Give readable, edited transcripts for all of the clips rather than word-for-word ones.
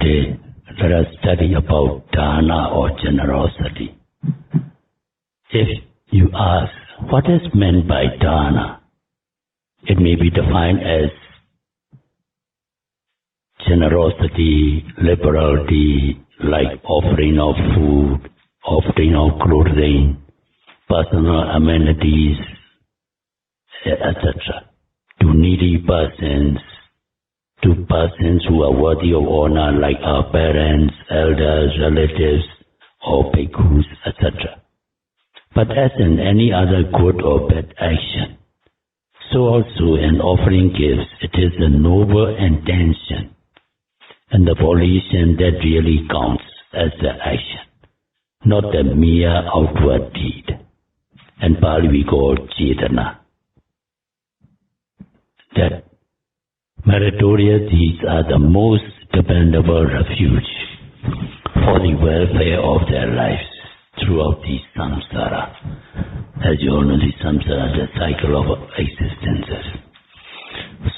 Today, let us study about Dāna or generosity. If you ask, what is meant by Dāna? It may be defined as generosity, liberality, like offering of food, offering of clothing, personal amenities, etc. to needy persons, to persons who are worthy of honor like our parents, elders, relatives, or bhikkhus, etc. But as in any other good or bad action, so also in offering gifts, it is the noble intention and the volition that really counts as the action, not the mere outward deed. In Pali we call Sayādaw. That meritorious deeds are the most dependable refuge for the welfare of their lives throughout the samsara. As you all know, the samsara, the cycle of existences.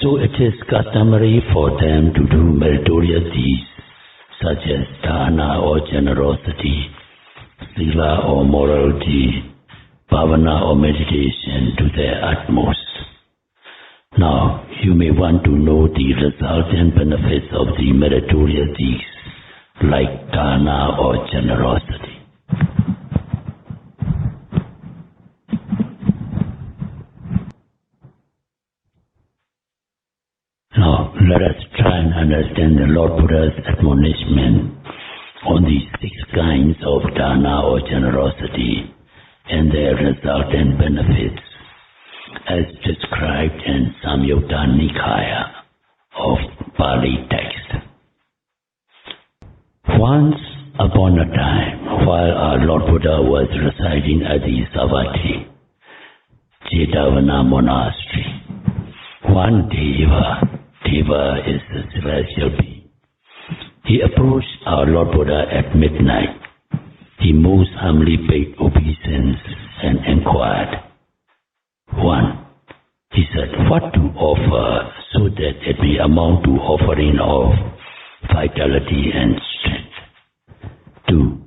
So it is customary for them to do meritorious deeds such as Dāna or generosity, Sila or morality, Bhavana or meditation to their utmost. Now, you may want to know the resultant benefits of the meritorious deeds like Dāna or generosity. Now, let us try and understand the Lord Buddha's admonishment on the 6 kinds of Dāna or generosity and their resultant benefits as described in Samyutta Nikaya of Pali text. Once upon a time, while our Lord Buddha was residing at the Savatthi, Jetavana monastery, one Deva is the celestial being. He approached our Lord Buddha at midnight. He most humbly paid obeisance and inquired. 1. He said, what to offer so that it may amount to offering of vitality and strength? 2.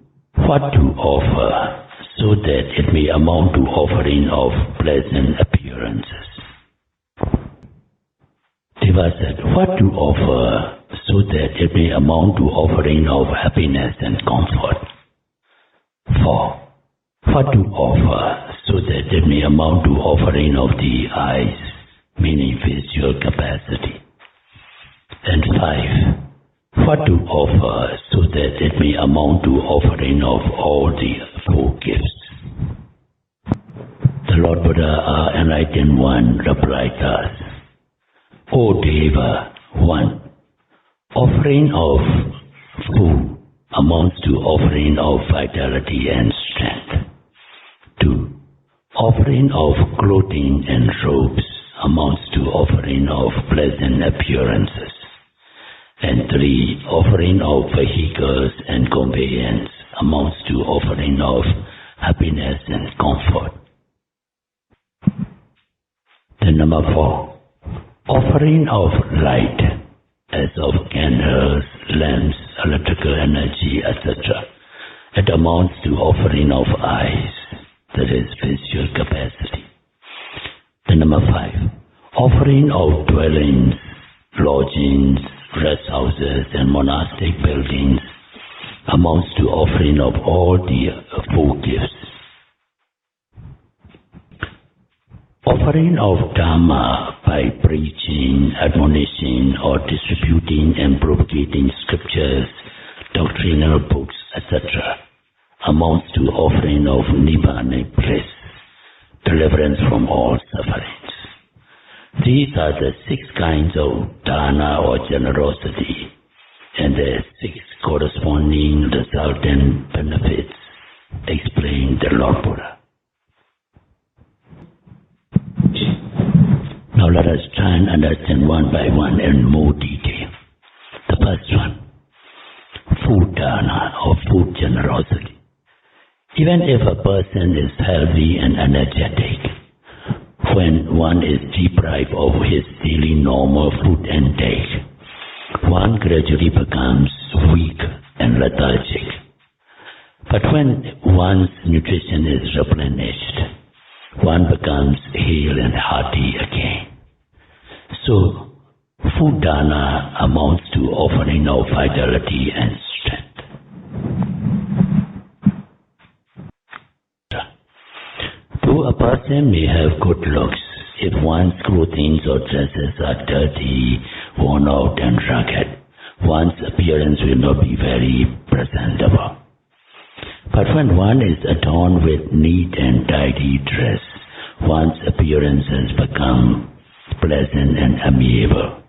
What to offer so that it may amount to offering of pleasant appearances? Deva said, what to offer so that it may amount to offering of happiness and comfort? 4. What to offer so that it may amount to offering of the eyes, meaning visual capacity? And 5. What to offer so that it may amount to offering of all the 4 gifts? The Lord Buddha, our enlightened one, replied thus. O Deva, 1. Offering of food amounts to offering of vitality and strength. 2. Offering of clothing and robes amounts to offering of pleasant appearances. And 3. Offering of vehicles and conveyance amounts to offering of happiness and comfort. Then number 4. Offering of light, as of candles, lamps, electrical energy, etc. It amounts to offering of eyes, that is visual capacity. Then number 5. Offering of dwellings, lodgings, rest houses and monastic buildings amounts to offering of all the 4 gifts. Offering of Dhamma by preaching, admonishing or distributing and propagating scriptures, doctrinal books, etc. amounts to offering of Nibbana bliss, deliverance from all sufferings. These are the 6 kinds of Dāna or generosity and their 6 corresponding resultant benefits, explained the Lord Buddha. Now let us try and understand one by one in more detail. The first one, food Dāna or food generosity. Even if a person is healthy and energetic, when one is deprived of his daily normal food intake, one gradually becomes weak and lethargic. But when one's nutrition is replenished, one becomes hale and hearty again. So, food dana amounts to offering of vitality and strength. Though a person may have good looks, if one's clothing or dresses are dirty, worn out and ragged, one's appearance will not be very presentable. But when one is adorned with neat and tidy dress, one's appearances become pleasant and amiable.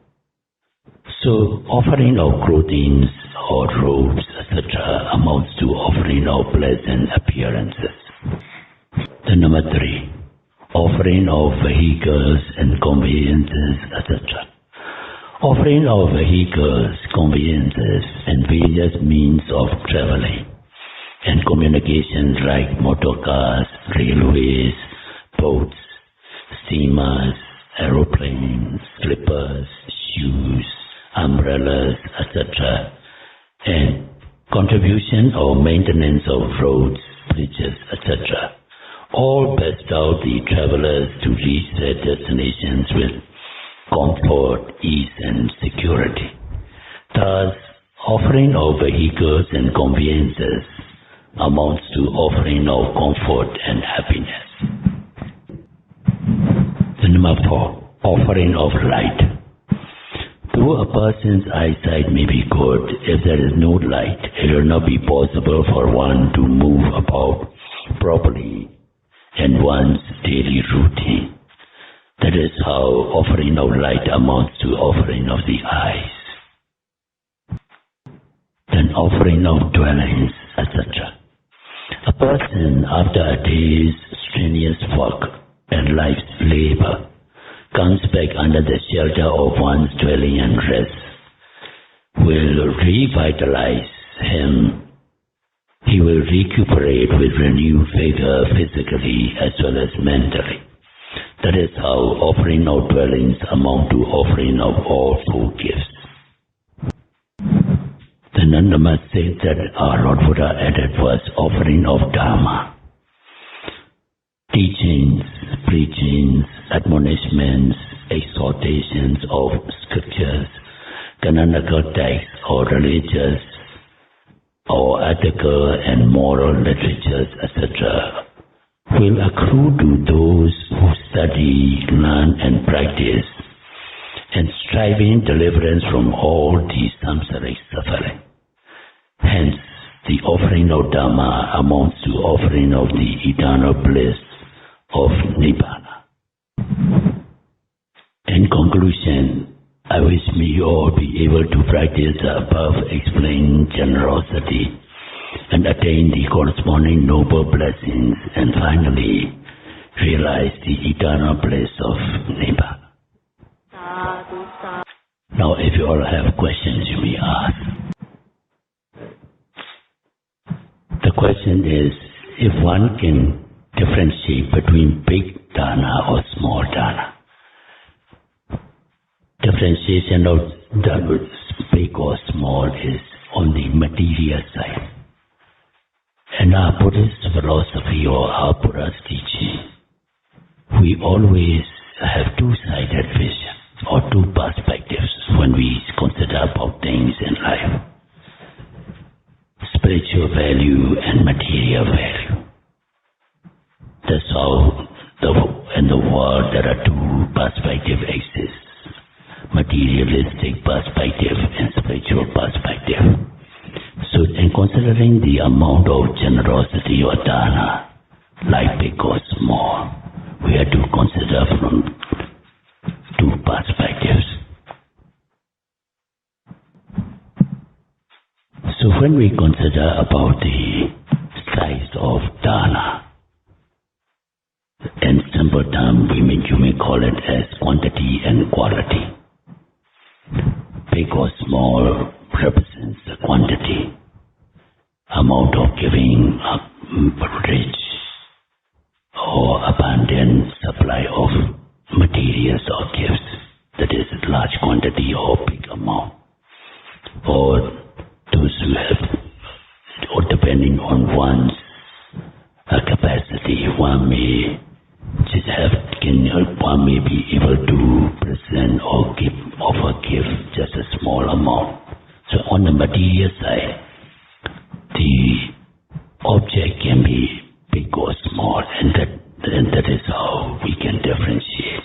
So, offering of clothing or robes, etc., amounts to offering of pleasant appearances. The number 3, offering of vehicles and conveyances, etc. Offering of vehicles, conveyances, and various means of traveling and communications like motor cars, railways, boats, steamers, aeroplanes, slippers, shoes, umbrellas, etc., and contribution or maintenance of roads, bridges, etc., all best out the travelers to reach their destinations with comfort, ease, and security. Thus, offering of vehicles and conveyances amounts to offering of comfort and happiness. The number 4, offering of light. Though a person's eyesight may be good, if there is no light, it will not be possible for one to move about properly in one's daily routine. That is how offering of light amounts to offering of the eyes. Then offering of dwellings, etc. A person, after a day's strenuous work and life's labor, comes back under the shelter of one's dwelling and rest, will revitalize him. He will recuperate with renewed vigor physically as well as mentally. That is how offering of dwellings amount to offering of all 4 gifts. The number 6 that our Lord Buddha added was offering of Dharma. Teachings, preachings, admonishments, exhortations of scriptures, canonical texts or religious or ethical and moral literatures, etc., will accrue to those who study, learn and practice, and striving deliverance from all these samsaric suffering. Hence, the offering of Dhamma amounts to offering of the eternal bliss of Nibbana. In conclusion, I wish may you all be able to practice the above explained generosity and attain the corresponding noble blessings and finally realize the eternal bliss of Nibbana. Now if you all have questions you may ask. The question is, if one can differentiate between big dana or small dana. Differentiation of big or small is on the material side. In our Buddhist philosophy or our Buddha's teaching, we always have two-sided vision or two perspectives when we consider about things in life. Spiritual value and material value. That's how in the world there are two perspectives exist. Materialistic perspective and spiritual perspective. So in considering the amount of generosity or dana, like big or small, we have to consider from two perspectives. So when we consider about the size of dana, in simple terms you may call it as quantity and quality. Big or small represents the quantity, amount of giving rich or abundant supply of materials or gifts, that is large quantity or big amount. depending on one's capacity. One may be able to present or give just a small amount. So on the material side, the object can be big or small, and that is how we can differentiate.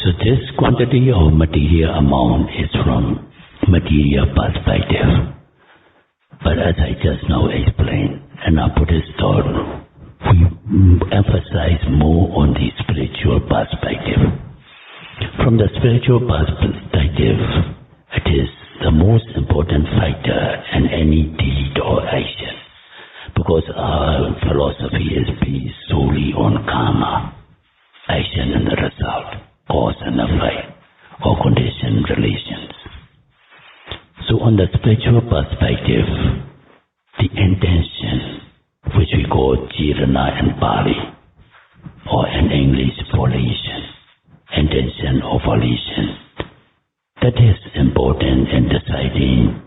So this quantity of material amount is from material perspective. But as I just now explained, in our Buddhist thought, we emphasize more on the spiritual perspective. From the spiritual perspective, it is the most important factor in any deed or action, because our philosophy is based solely on karma, action and the result, cause and effect, or condition relations. So on the spiritual perspective, the intention, which we call Jirana in Pali, or in English, volition, intention or volition, that is important in deciding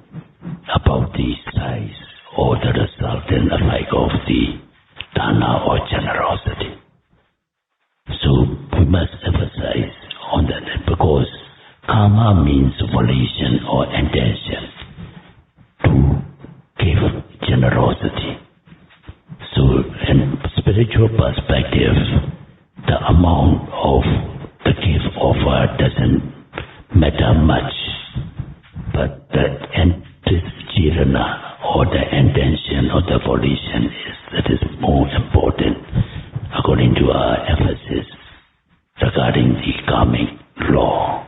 about the size or the resultant effect of the Dāna or generosity. So we must emphasize on that, because karma means volition or intention to give generosity. So in spiritual perspective, the amount of the gift offered doesn't matter much, but this jirana or the intention or the volition is more important, according to our emphasis regarding the karmic law,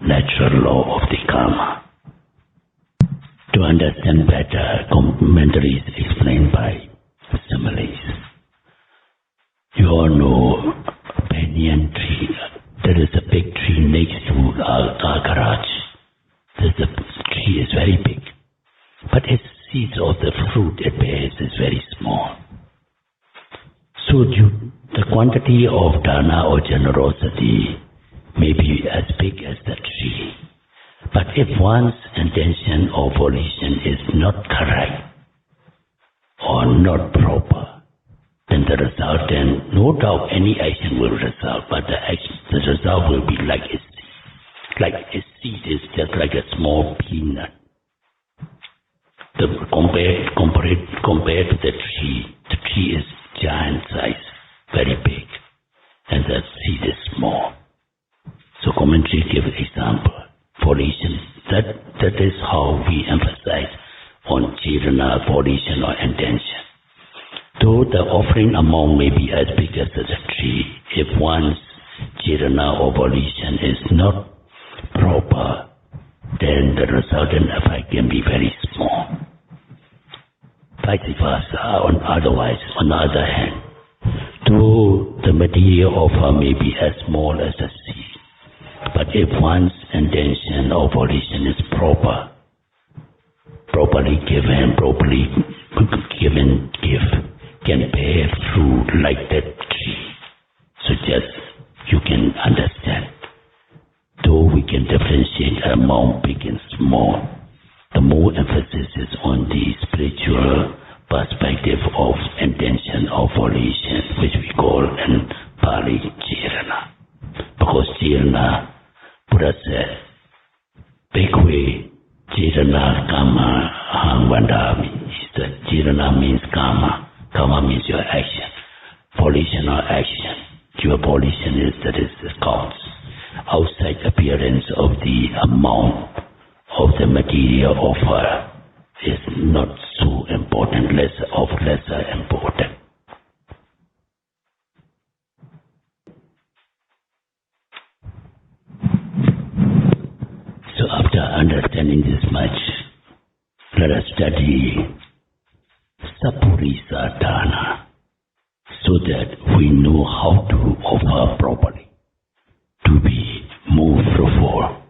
natural law of the karma. To understand better, commentaries explained by similes. You all know banyan tree. There is a big tree next to our garage. The tree is very big, but its seeds of the fruit it bears is very small. So the quantity of Dāna or generosity may be as big as the tree, but if one's intention or volition is not correct or not proper, then the result, no doubt any action will result, but the result will be like a seed. Like a seed is just like a small peanut. Compared to the tree is giant size, very big, and the seed is small. So commentary gives example. Volition, that is how we emphasize on jirana, volition or intention. Though the offering amount may be as big as the tree, if one's jirana or volition is not proper, then the resultant effect can be very small. Vice versa, on the other hand, though the material offer may be as small as a seed, but if one's intention or volition is properly given gift, can bear fruit like that tree. So just you can understand, though we can differentiate among big and small, the more emphasis is on the spiritual perspective of intention or volition, which we call in Pali jirana. Because jirana, Buddha said, Bhikkhve jirana kama hang vandami. Jirana means karma. Karma means your action. Volition or action. Your volition that is the cause. Outside appearance of the amount of the material offer is not so important, lesser important. So after understanding this much, let us study Sapurisa Dāna, so that we know how to offer properly, to be more fruitful.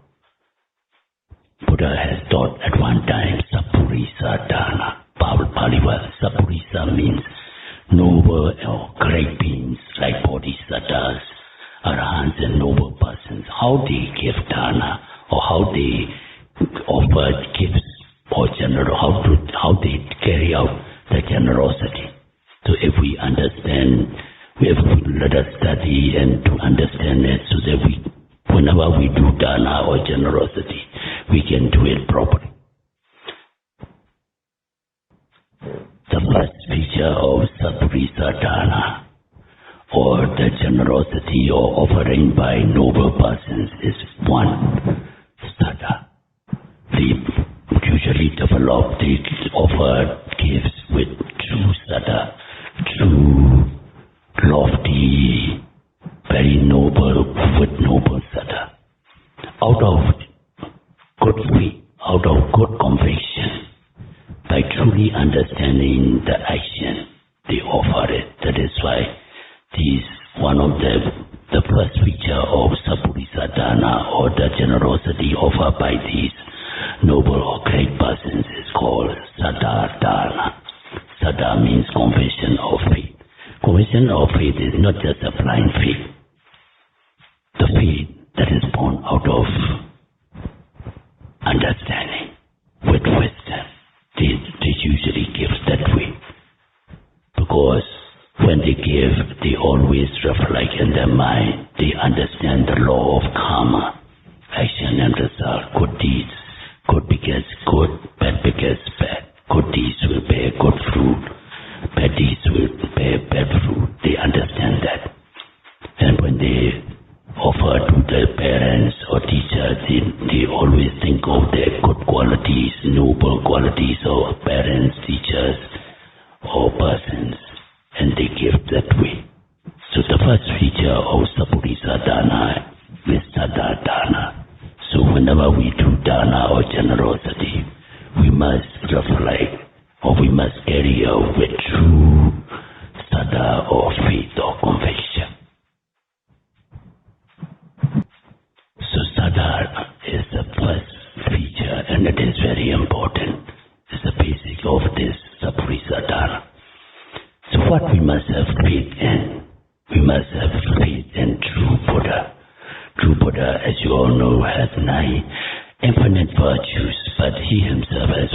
Buddha has taught at one time Sapurisa Dāna. Pali word Sapurisa means noble or great beings like bodhisattvas, arahants and noble persons. How they give dāna or how they offer gifts or how they carry out the generosity. So if we understand, if we let us study and to understand it, so that whenever we do Dāna or generosity, we can do it properly. The first feature of Saburisa Dāna, or the generosity or offering by noble persons, is one, Sada. They usually develop, they offer gifts with true Sada, true, lofty, very noble, with noble Sada. Out of good faith, out of good conviction, by truly understanding the action, they offer it. That is why one of the first feature of Saburisa Dāna, or the generosity offered by these noble or great persons, is called Sayādaw. Sada means confession of faith. Confession of faith is not just a blind faith. The faith that is born out of understanding, with wisdom. They usually give that way. Because when they give, they always reflect in their mind. They understand the law of karma, action and result. Good deeds, good begets good, bad begets bad. Good deeds will bear good fruit, bad deeds will bear bad fruit. They understand that. And when they offer to their parents or teachers, they always think of their good qualities, noble qualities of parents, teachers, or persons, and they give that way. So the first feature of Saburisa Dāna is Sayādaw. So whenever we do Dāna or generosity, we must reflect, or we must carry out with true Sada or faith or conviction. So Sada is the first feature, and it is very important. It's the basic of this Saburisa Dāna. So what we must have faith in? We must have faith in true Buddha. True Buddha, as you all know, has 9 infinite virtues, but he himself has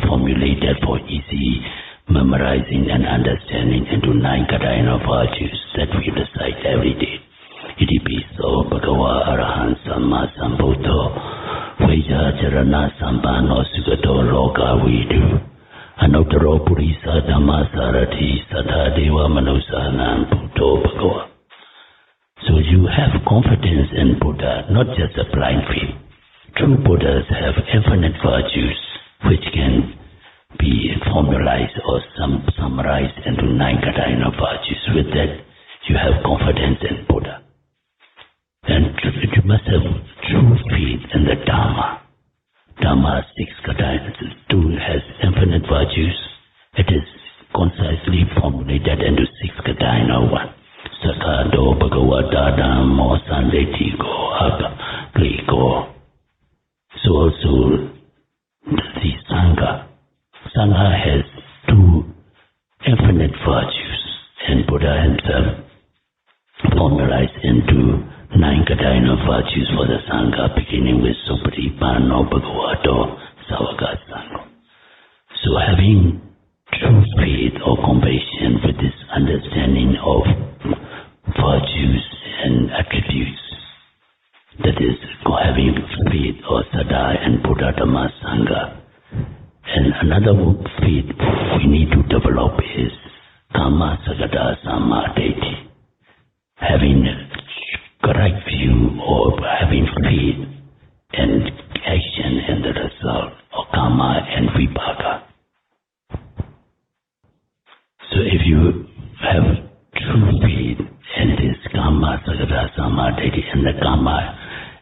formulated for easy memorizing and understanding into 9 Kadayana virtues that we recite every day. Itipiso Bhagava Arahant Samma Sambuddho Vaja Charana Sampano Sugato Loka Vidu Anuttaro Purisa Dhamma Sarati Satha Deva Manusanam Buddho Bhagava. So you have confidence in Buddha, not just a blind faith. True Buddhas have infinite virtues which can be formalized or summarized into 9 Kadayana virtues. With that, you have confidence in Buddha. And you must have true faith in the Dhamma. Dhamma 6 Kadayana, 2 has infinite virtues. It is concisely formulated into 6 Kadayana 1. Sayādaw Bhagavata Dhammo Sandetiko Aga Griko. So also the Sangha. Sangha has 2 infinite virtues, and Buddha himself formalized into 9 Kadayana virtues for the Sangha, beginning with Supatipano Bhagavato Savaka Sangha. So having true faith or compassion with this understanding of virtues and attributes, that is having faith or Sada and Buddha Dhamma Sangha. And another faith we need to develop is Kama Sagata Samadhi, having correct view or having faith and action and the result of Kama and Vipaka. So if you have true faith in this Kama Sagata Samadhi and the Kama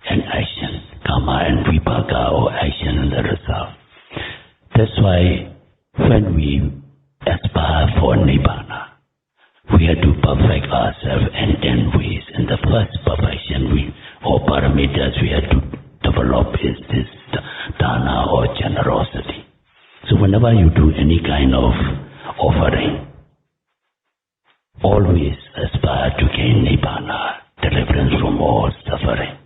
and action, Kama and Vipaka, or action and the result. That's why when we aspire for Nibbana, we have to perfect ourselves in 10 ways. And the first perfection or parameters we have to develop is this Dāna or generosity. So whenever you do any kind of offering, always aspire to gain Nibbana, deliverance from all suffering.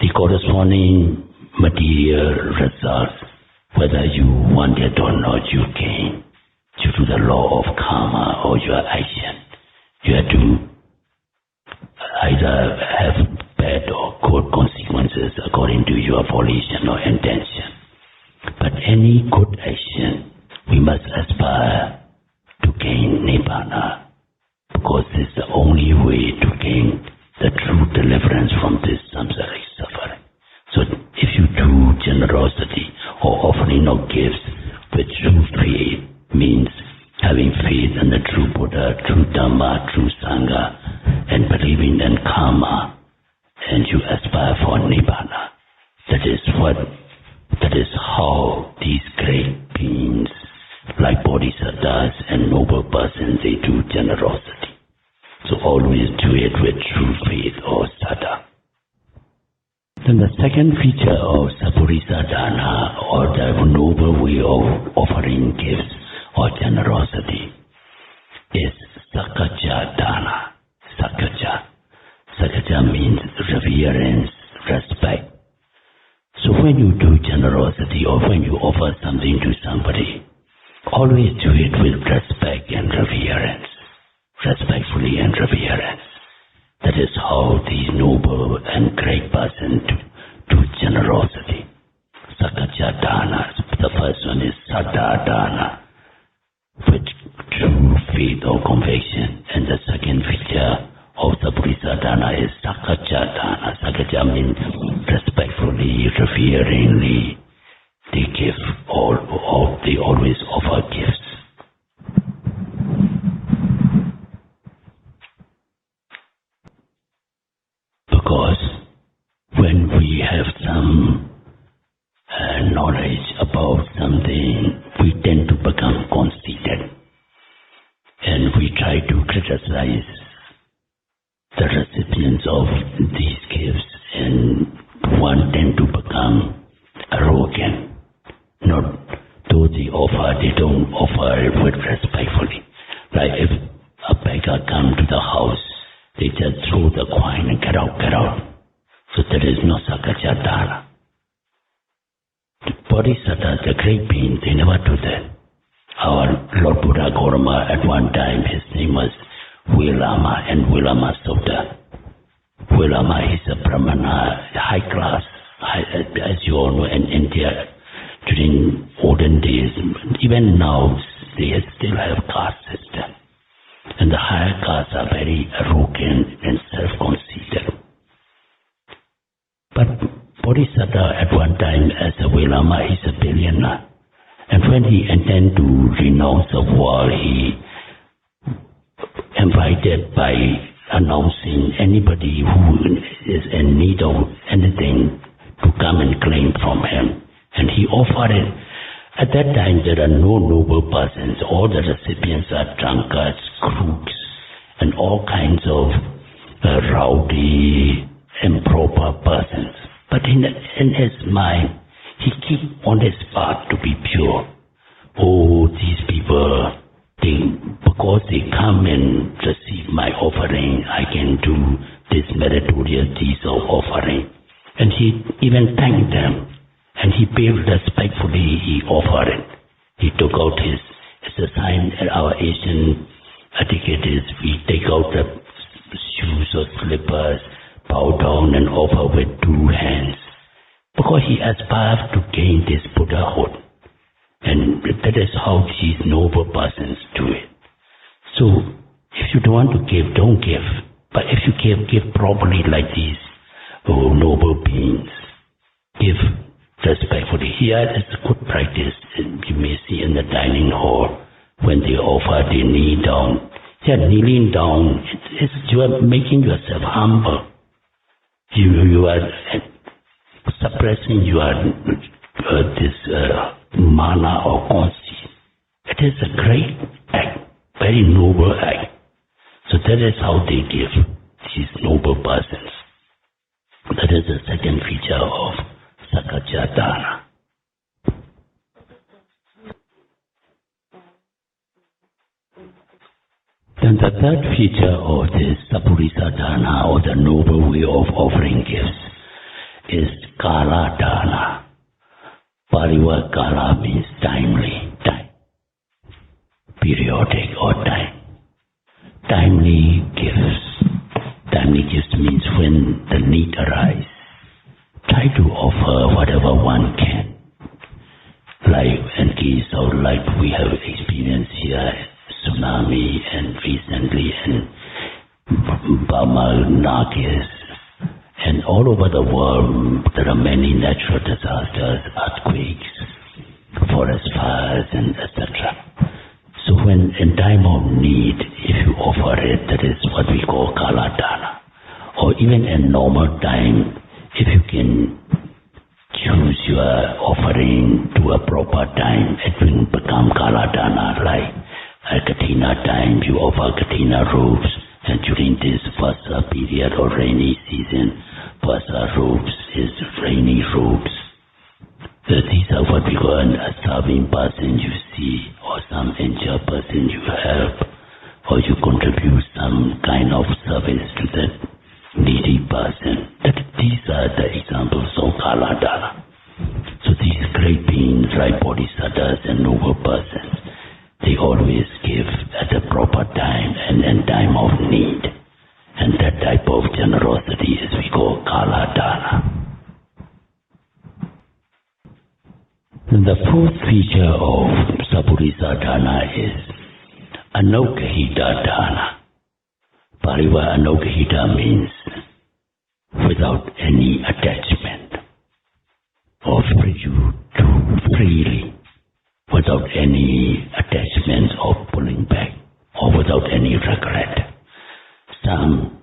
The corresponding material results Whether you want it or not, you gain. Due to the law of karma or your action, you have to either have bad or good consequences according to your volition or intention. But any good action, we must aspire to gain Nibbana, because this is the only way to gain the true deliverance from this samsaric suffering. So if you do generosity or offering of gifts with true faith, means having faith in the true Buddha, true Dhamma, true Sangha, and believing in karma, and you aspire for Nibbana. That is how these great beings like bodhisattvas and noble persons, they do generosity. So always do it with true faith or saddha. Then the second feature of Sappurisa Dāna, or the noble way of offering gifts or generosity, is Sakkaja Dāna. Sakkaja. Sakkaja means reverence, respect. So when you do generosity or when you offer something to somebody, always do it with respect and reverence. Respectfully and reverence. That is how these noble and great persons do generosity. Sakkaja Dāna. The first one is Saddha Dāna, with true faith or conviction. And the second feature of Sappurisa Dāna is Sakkaja Dāna. Sakkaja means respectfully, reveringly, they give they always offer gifts. Because when we have some knowledge about something, we tend to become conceited, and we try to criticize the recipients of these gifts, and one tend to become arrogant. Not though they don't offer it with respectfully. Like if a beggar comes to the house, they just throw the coin and get out. So there is no Sakkaja Dāna. The Bodhisattvas, the great beings, they never do that. Our Lord Buddha Gautama, at one time, his name was Vilama and Vilama Sutta. Vilama is a Brahmana, high class, as you all know, in India, during olden days, even now, they still have caste system. And the higher castes are very arrogant and self-conceited. But Bodhisattva at one time, as a Vilama, is a billionaire. And when he intended to renounce the world, he invited by announcing anybody who is in need of anything to come and claim from him. And he offered it. At that time, there are no noble persons. All the recipients are drunkards, crooks, and all kinds of rowdy, improper persons. But in his mind, he keeps on his path to be pure. Oh, these people, because they come and receive my offering, I can do this meritorious deeds of offering. And he even thanked them. And he paid respectfully, he offered it. He took out it's a sign in our Asian etiquette is we take out the shoes or slippers, bow down and offer with two hands. Because he aspires to gain this Buddhahood. And that is how these noble persons do it. So, if you don't want to give, don't give. But if you give properly like these noble beings. Give respectfully. Here is a good practice. You may see in the dining hall when they offer, they kneel down. They are kneeling down. You are making yourself humble. You are suppressing your mana or conceit. It is a great act, very noble act. So that is how they give these noble persons. That is the second feature of Sakkaja Dāna. Then the third feature of this Sappurisa Dāna, or the noble way of offering gifts, is Kala Dāna. Pali word kala means timely, time, periodic or time. Timely gifts. Timely gifts means when the need arises, try to offer whatever one can. Like in case of like we have experienced here, tsunami and recently in Burma, Nakis, and all over the world there are many natural disasters, earthquakes, forest fires and etc. So when in time of need, if you offer it, that is what we call Kala Dāna. Or even in normal time, if you can choose your offering to a proper time, it will become Kala Dāna. Like at Katina time, you offer Katina robes, and during this Vasa period or rainy season, Vasa robes is rainy robes. So these are what we call a starving person you see, or some injured person you help, or you contribute some kind of service to the needy person. These are the examples of Kala Dāna. So these great beings like bodhisattvas and noble persons, they always give at the proper time and in time of need. And that type of generosity is we call Kala Dāna. The fourth feature of Sappurisa Dāna is Anokhita Dāna. Pali word Anokhita means without any attachment, offer you to freely, without any attachment or pulling back, or without any regret. Some,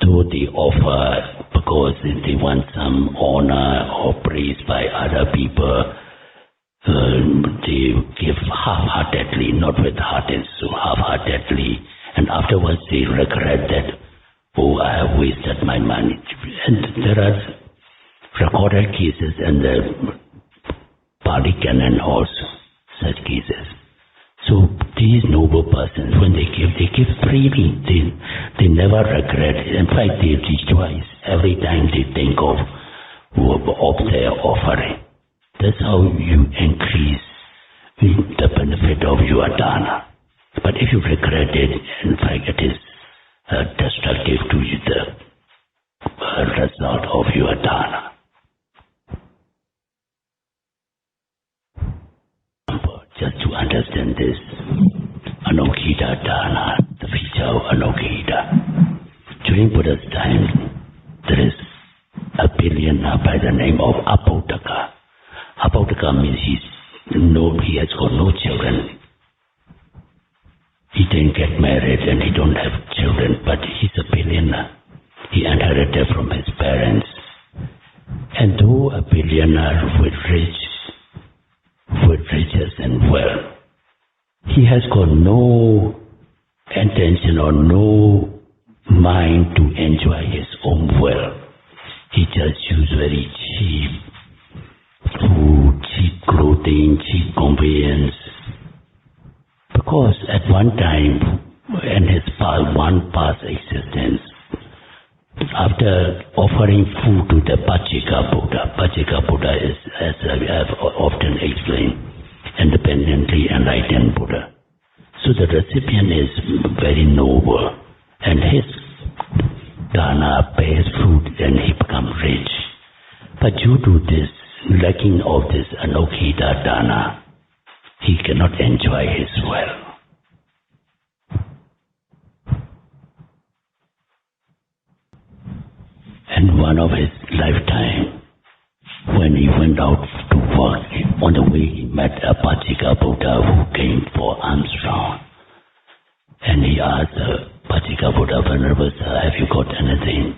though they offer because they want some honor or praise by other people, they give half-heartedly, not with heart and soul, half-heartedly, and afterwards they regret that, oh, I have wasted my money. And there are recorded cases in the Pali Canon also, such cases. So these noble persons, when they give freely. They never regret it. In fact, they rejoice every time they think of their offering. That's how you increase the benefit of your Dāna. But if you regret it, in fact, it is destructive to you, the result of your Dāna. Just to understand this, Anokhita Dāna, the feature of Anokhita. During Buddha's time, there is a billionaire by the name of Apotaka. Apotaka means he has got no children. He didn't get married and he don't have children, but he's a billionaire. He inherited from his parents. And though a billionaire with riches and wealth, he has got no intention or no mind to enjoy his own wealth. He just uses very cheap food, cheap clothing, cheap conveyance. Because at one time, in his past existence, after offering food to the Pachika Buddha is, as I have often explained, independently enlightened Buddha. So the recipient is very noble, and his Dāna bears fruit and he becomes rich. But due to this lacking of this Anokhita Dāna, he cannot enjoy his wealth. And one of his lifetime, when he went out to work, on the way he met a Pachika Buddha who came for alms round. And he asked Pachika Buddha, Venerable Sir, have you got anything?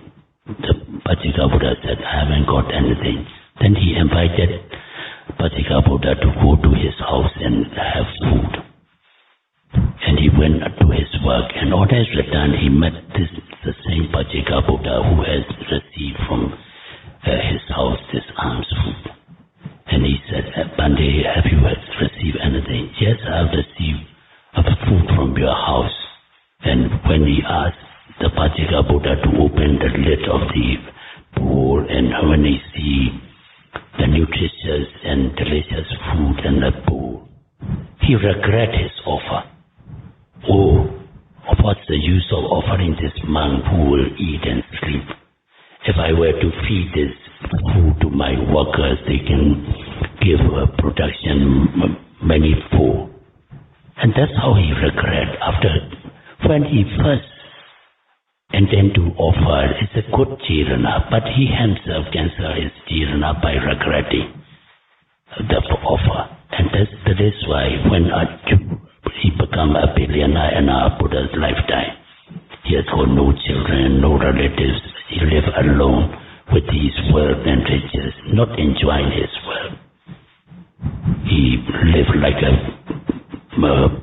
The Pachika Buddha said, I haven't got anything. Then he invited Pachika Buddha to go to his house and have food. And he went to his work, and on his return he met the same Pachika Buddha who has received from his house this alms food. And he said, Bande, have you received anything? Yes, I have received food from your house. And when he asked the Pachika Buddha to open the lid of the bowl, and when he see the nutritious and delicious food in the bowl, he regret his offer. Oh, what's the use of offering this monk who will eat and sleep? If I were to feed this food to my workers, they can give production many food. And that's how he regret. When he first intend to offer, it's a good jirana, but he himself cancel his jirana by regretting the offer. And that is why when he become a billionaire in our Buddha's lifetime, he has got no children, no relatives. He live alone with his wealth and riches, not enjoying his wealth. He live like a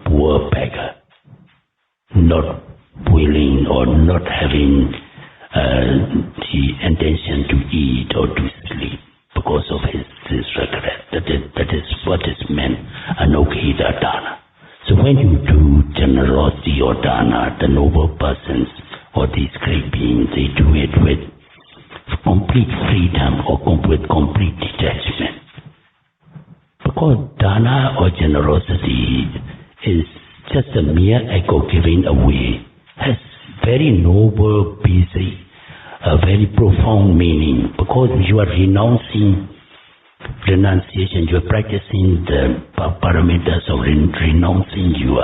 poor beggar, not willing or not having the intention to eat or to sleep because of his regret. That is what is meant Anokita Dāna. So when you do generosity or Dāna, the noble persons or these great beings, they do it with complete freedom or with complete detachment. Because Dāna or generosity is just a mere act of giving away, has very noble, basic, very profound meaning, because you are renunciation, you are practicing the parameters of renouncing your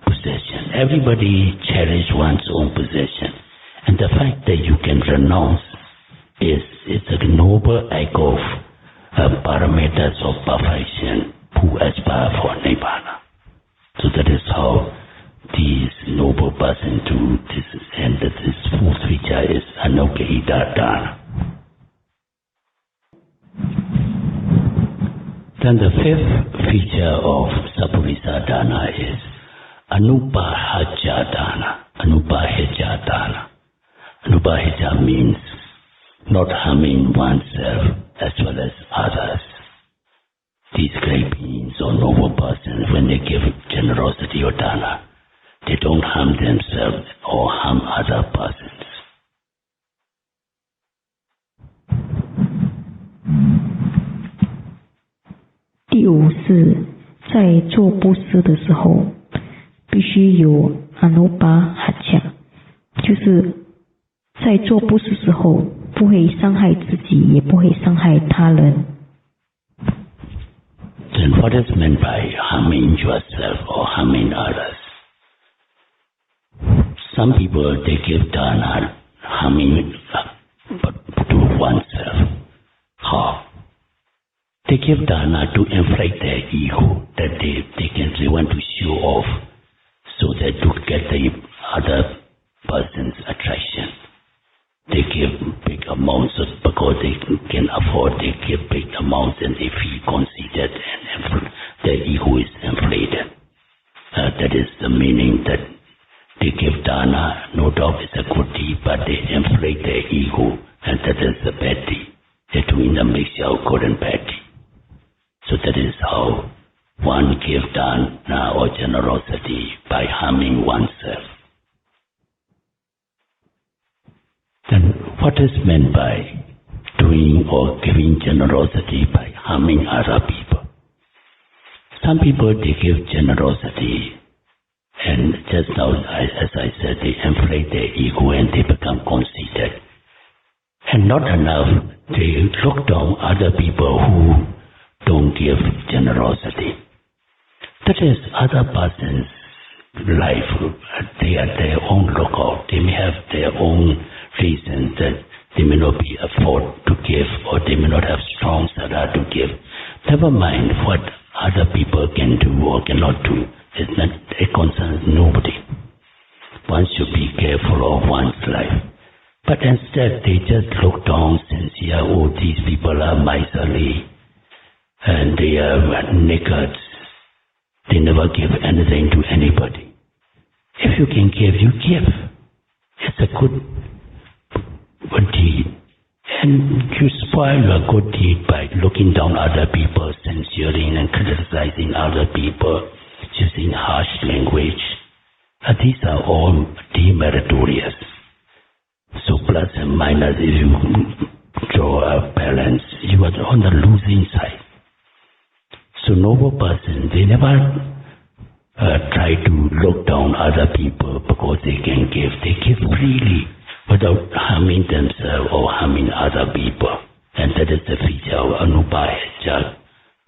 possession. Everybody cherish one's own possession, and the fact that you can renounce is a noble act of parameters of perfection who aspire for Nibbana. So that is how these noble persons do this, and that this fourth feature is Anokita Dāna. Then the fifth feature of Sappurisa Dāna is Anupahajja Dāna. Anupahajja Dāna. Anupahajja means not harming oneself as well as others. These great beings or noble persons, when they give generosity or Dāna, they don't harm themselves or harm other persons.在做布施的时候，必须有 Anupahajja， 就是在做布施时候不会伤害自己，也不会伤害他人。Then what is meant by harming yourself or harming others? Some people, they give Dāna harming to oneself. How? They give Dāna to inflate their ego, that they want to show off, so that to get the other person's attraction. They give big amounts because they can afford. They give big amounts and they feel conceited and their ego is inflated. That is the meaning that they give Dāna. No doubt it's a good deed, but they inflate their ego, and that is the bad deed. They're doing a mixture of good and bad deed. So that is how one gives Dāna or generosity, by harming oneself. Then what is meant by doing or giving generosity by harming other people? Some people, they give generosity, and just now, as I said, they inflate their ego and they become conceited. And not enough, they look down other people who don't give generosity. That is, other person's life, they are their own lookout. They may have their own reasons that they may not be afford to give, or they may not have strong sadhana to give. Never mind what other people can do or cannot do. It concerns nobody. One should be careful of one's life. But instead, they just look down sincere, oh, these people are miserly, and they are naked. They never give anything to anybody. If you can give, you give. It's a good deed. And you spoil your good deed by looking down other people, censuring and criticizing other people, using harsh language. These are all demeritorious. So plus and minus, if you draw a balance. You are on the losing side. So noble person, they never try to look down other people because they can give. They give freely without harming themselves or harming other people. And that is the feature of Anubhaya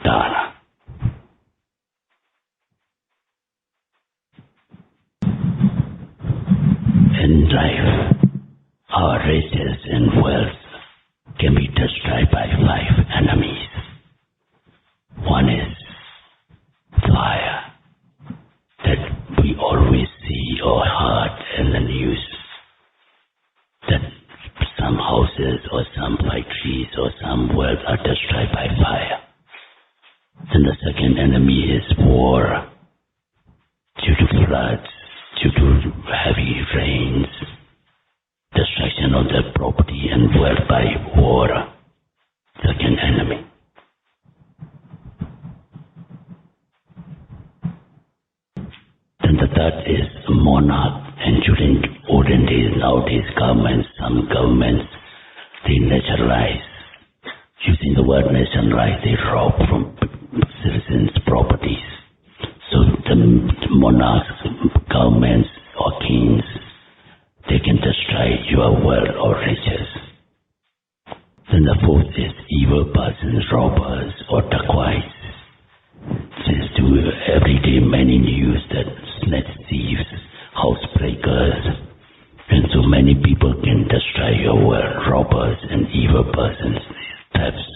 Dāna. In life, our riches and wealth can be destroyed by 5 enemies. One is fire, that we always see or heard in the news, that some houses or some factories or some wealth are destroyed by fire. And the second enemy is war, due to floods, due to heavy rains, destruction of their property and wealth by war. Second enemy. Then the third is monarch. And during olden days, nowadays some governments, they nationalize. Using the word nationalize, they rob from citizens' properties. So the monarchs, governments or kings, they can destroy your wealth or riches. Then the fourth is evil persons, robbers or dacoits. This do every day many news that snatch thieves, housebreakers, and so many people can destroy your wealth, robbers and evil persons, thefts.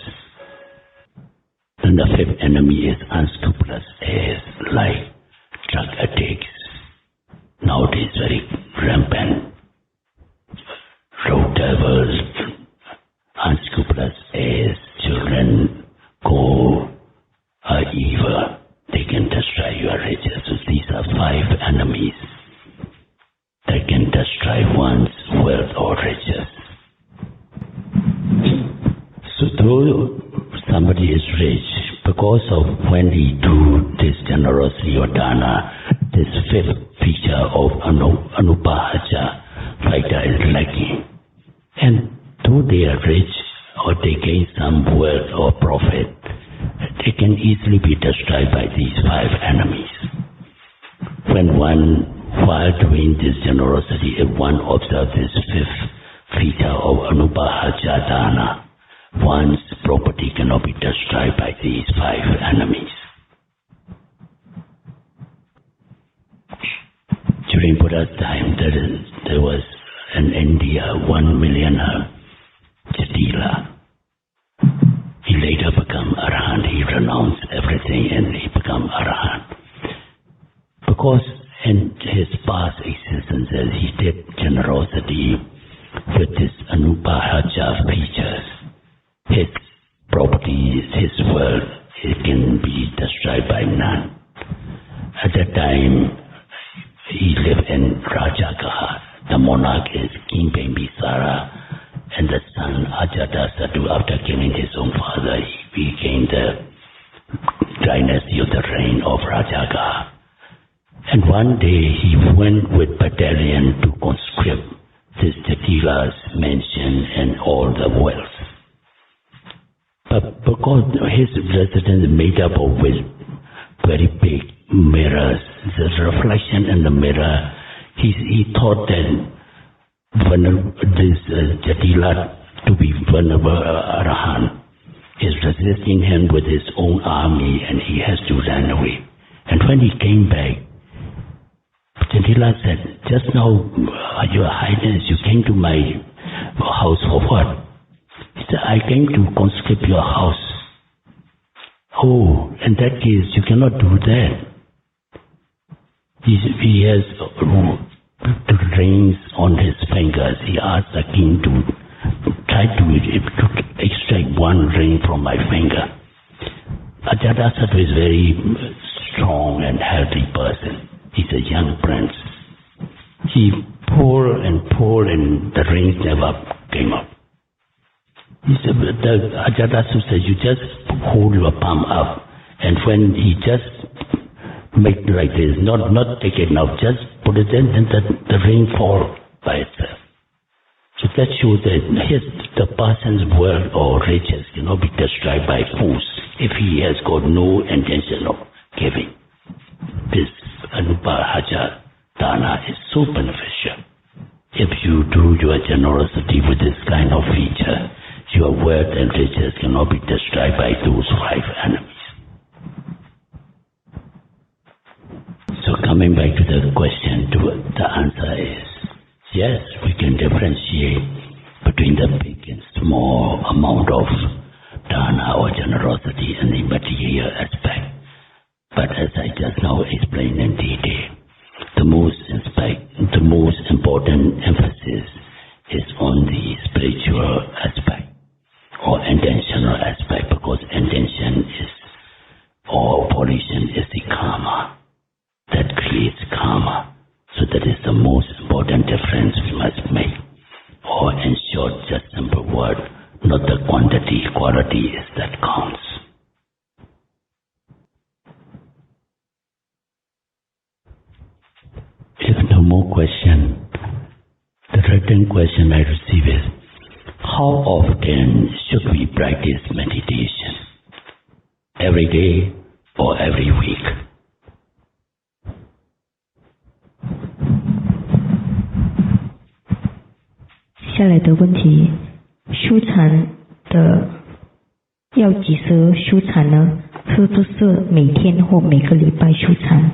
Then the fifth enemy is unscrupulous heirs, like drug addicts. Nowadays very rampant. Road devils, unscrupulous heirs, children go evil. They can destroy your riches. So these are 5 enemies that can destroy one's wealth or riches. So though somebody is rich, because of when he do this generosity or dana, this 5th feature of Anubhaya Dāna is lacking. And though they are rich or they gain some wealth or profit, they can easily be destroyed by these 5 enemies. When while doing this generosity, if one observes this 5th feature of Anubhaya Dāna, one's property cannot be destroyed by these 5 enemies. During Buddha's time, there was in India 1 millionaire, Jatila. He later became Arahant. He renounced everything and he became Arahant. Because in his past existences, he did generosity with his Anubhaya features. His properties, his wealth, it can be destroyed by none. At that time, he lived in Rajagaha. The monarch is King Bimbisara, and the son Ajatasattu, after killing his own father, he became the dynasty of the reign of Rajagaha. And one day he went with battalion to conscript this Jatila's mansion and all the wealth. But because his residence is made up of with very big mirrors, the reflection in the mirror, he thought that this Jatila, to be vulnerable Arahant, is resisting him with his own army and he has to run away. And when he came back, Jatila said, "Just now, Your Highness, you came to my house for what?" He said, "I came to conscript your house." "Oh, in that case, you cannot do that." He has rings on his fingers. He asked the king to try to extract one ring from my finger. Ajatasattu is very strong and healthy person. He's a young prince. He pulled and the rings never came up. He said, Ajatasattu said, "You just hold your palm up." And when he just make like this, not take it now, just put it in, and the ring fall by itself. So that shows that the person's wealth or riches cannot be destroyed by force if he has got no intention of giving. This Anupahaja Dāna is so beneficial. If you do your generosity with this kind of feature, your wealth and riches cannot be destroyed by those 5 enemies. So coming back to the question, the answer is yes, we can differentiate between the big and small amount of dana or generosity in the material aspect. But as I just now explained in detail, the most important emphasis is on the spiritual aspect or intentional aspect, because intention is, or volition is the karma that creates karma. So that is the most important difference we must make. Or in short, just simple word, not the quantity, quality is that counts. If no more question, the written question I receive is, how often should we practice meditation? Every day or every week?接下来的问题，修禅的要几时修禅呢？是不是每天或每个礼拜修禅？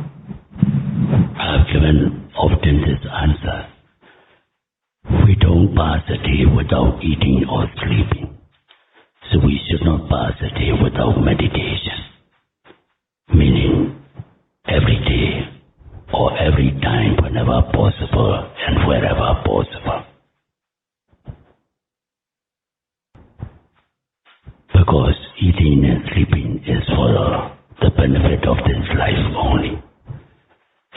I've given often this answer. We don't pass a day without eating or sleeping. So we should not pass a day without meditation. Meaning, every day or every time whenever possible and wherever possible. Because eating and sleeping is for the benefit of this life only.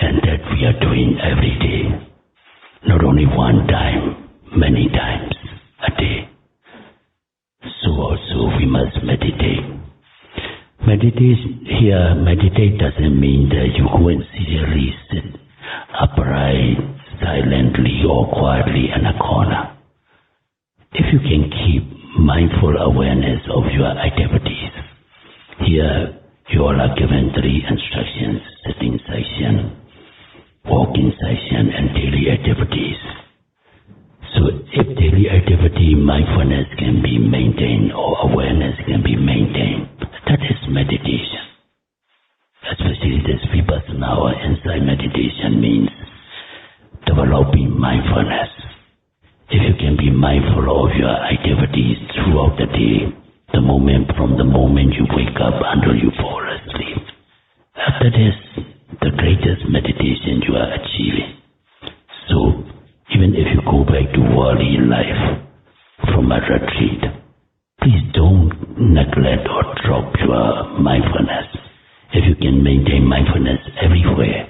And that we are doing every day. Not only one time, many times a day. So also we must meditate. Meditate doesn't mean that you go and seriously sit upright, silently or quietly in a corner. If you can keep mindful awareness of your activities. Here you all are given 3 instructions: sitting session, walking session and daily activities. So if daily activity mindfulness can be maintained or awareness can be maintained, that is meditation. Especially this vipassana or insight meditation means developing mindfulness. If you can be mindful of your activities throughout the day, from the moment you wake up until you fall asleep, that is the greatest meditation you are achieving. So, even if you go back to worldly life from a retreat, please don't neglect or drop your mindfulness. If you can maintain mindfulness everywhere,